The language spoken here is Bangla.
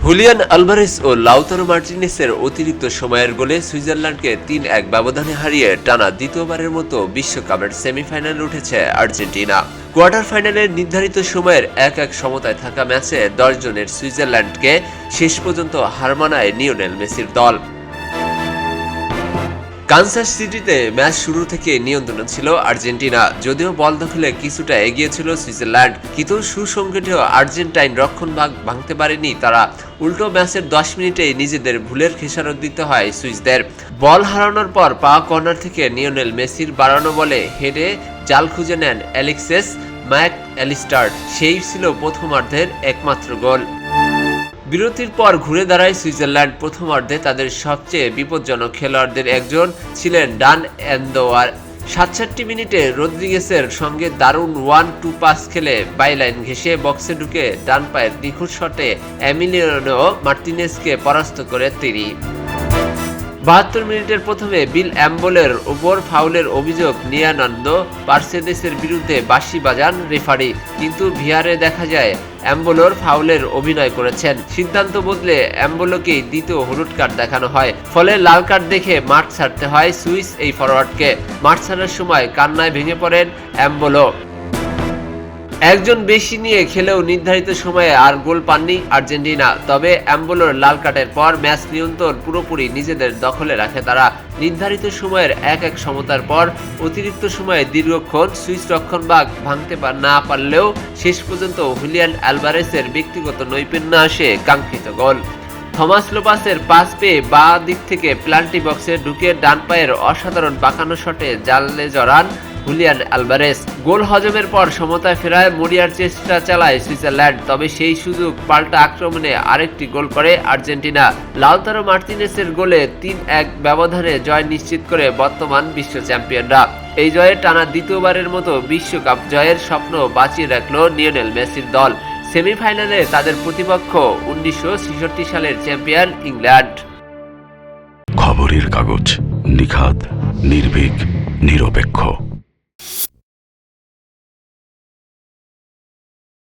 হুলিয়ান আলভারেজ ও লাউতারো মার্টিনেসের অতিরিক্ত সময়ের গোলে সুইজারল্যান্ডকে ৩-১ ব্যবধানে হারিয়ে টানা দ্বিতীয়বারের মতো বিশ্বকাপের সেমিফাইনালে উঠেছে আর্জেন্টিনা। কোয়ার্টার ফাইনালের নির্ধারিত সময়ের ১-১ সমতায় থাকা ম্যাচে ১০ জনের সুইজারল্যান্ডকে শেষ পর্যন্ত হার মানায় লিওনেল মেসির দল। কানসাস সিটিতে ম্যাচ শুরু থেকে নিয়ন্ত্রণে ছিল আর্জেন্টিনা। যদিও বল দখলে কিছুটা এগিয়ে ছিল সুইজারল্যান্ড, কিন্তু সুসংগঠিত আর্জেন্টাইন রক্ষণভাগ ভাঙতে পারেনি তারা। উল্টো ম্যাচের ১০ মিনিটেই নিজেদের ভুলের খেসারত দিতে হয় সুইসদের। বল হারানোর পর পাওয়া কর্নার থেকে লিওনেল মেসির বাড়ানো বলে হেডে জাল খুঁজে নেন অ্যালেক্সিস ম্যাক অ্যালিস্টার। সেই ছিল প্রথমার্ধের একমাত্র গোল। বিরতির পর ঘুরে দাঁড়ায় সুইজারল্যান্ড। প্রথমার্ধে তাদের সবচেয়ে বিপজ্জনক খেলোয়াড়দের একজন ছিলেন ডান এন্দোয়ার। ৬৭ মিনিটে রদ্রিগেসের সঙ্গে দারুণ 1-2 পাস খেলে বাইলাইন ঘেঁষে বক্সে ঢুকে ডান পায়ের নিখুঁত শটে এমিলিয়ানো মার্টিনেজকে পরাস্ত করে তিনি। ৭২ মিনিটের প্রথমে বিল অ্যাম্বোলের ওপর ফাউলের অভিযোগ নিয়ে আনন্দ পার্সেদেসের বিরুদ্ধে বাঁশি বাজান রেফারি, কিন্তু ভিআরে দেখা যায় অ্যাম্বোলোর ফাউলের অভিনয় করেছেন। সিদ্ধান্ত বদলে অ্যাম্বোলোকেই দ্বিতীয় হলুদ কার্ড দেখানো হয়। ফলে লাল কার্ড দেখে মাঠ ছাড়তে হয় সুইস এই ফরোয়ার্ডকে। মাঠ ছাড়ার সময় কান্নায় ভেঙে পড়েন অ্যাম্বোলো। একজন বেশি নিয়ে খেলেও নির্ধারিত সময়ে আর গোল পাননি আর্জেন্টিনা। তবে অ্যাম্বোলোর লাল কার্ডের পর ম্যাচ নিয়ন্ত্রণ পুরোপুরি নিজেদের দখলে রাখে তারা। নির্ধারিত সময়ের ১-১ সমতার পর অতিরিক্ত সময়ে দীর্ঘক্ষণ সুইস রক্ষণভাগ ভাঙতে না পারলেও শেষ পর্যন্ত হুলিয়ান আলভারেজের ব্যক্তিগত নৈপুণ্যে আসে কাঙ্ক্ষিত গোল। থমাস লোপাসের পাস পেয়ে বাঁ দিক থেকে পেনাল্টি বক্সে ঢুকে ডান পায়ের অসাধারণ বাঁকানো শটে জালে জড়ান হুলিয়ান আলভারেজ। গোল হজমের পর সমতায় ফেরায় মরিয়ার চেষ্টা চালায় সুইজারল্যান্ড, তবে সেই সুযোগ পাল্টা আক্রমণে আরেকটি গোল করে আর্জেন্টিনা। লাউতারো মার্টিনেসের গোলে ৩-১ ব্যবধানে জয় নিশ্চিত করে বর্তমান বিশ্ব চ্যাম্পিয়নরা। এই জয়ে টানা দ্বিতীয়বারের মতো বিশ্বকাপ জয়ের স্বপ্ন বাঁচিয়ে রাখল লিওনেল মেসির দল। সেমিফাইনালে তাদের প্রতিপক্ষ ১৯৬৬ সালের চ্যাম্পিয়ন ইংল্যান্ড। খবরের কাগজ, নিখাত, নির্ভীক, নিরপেক্ষ।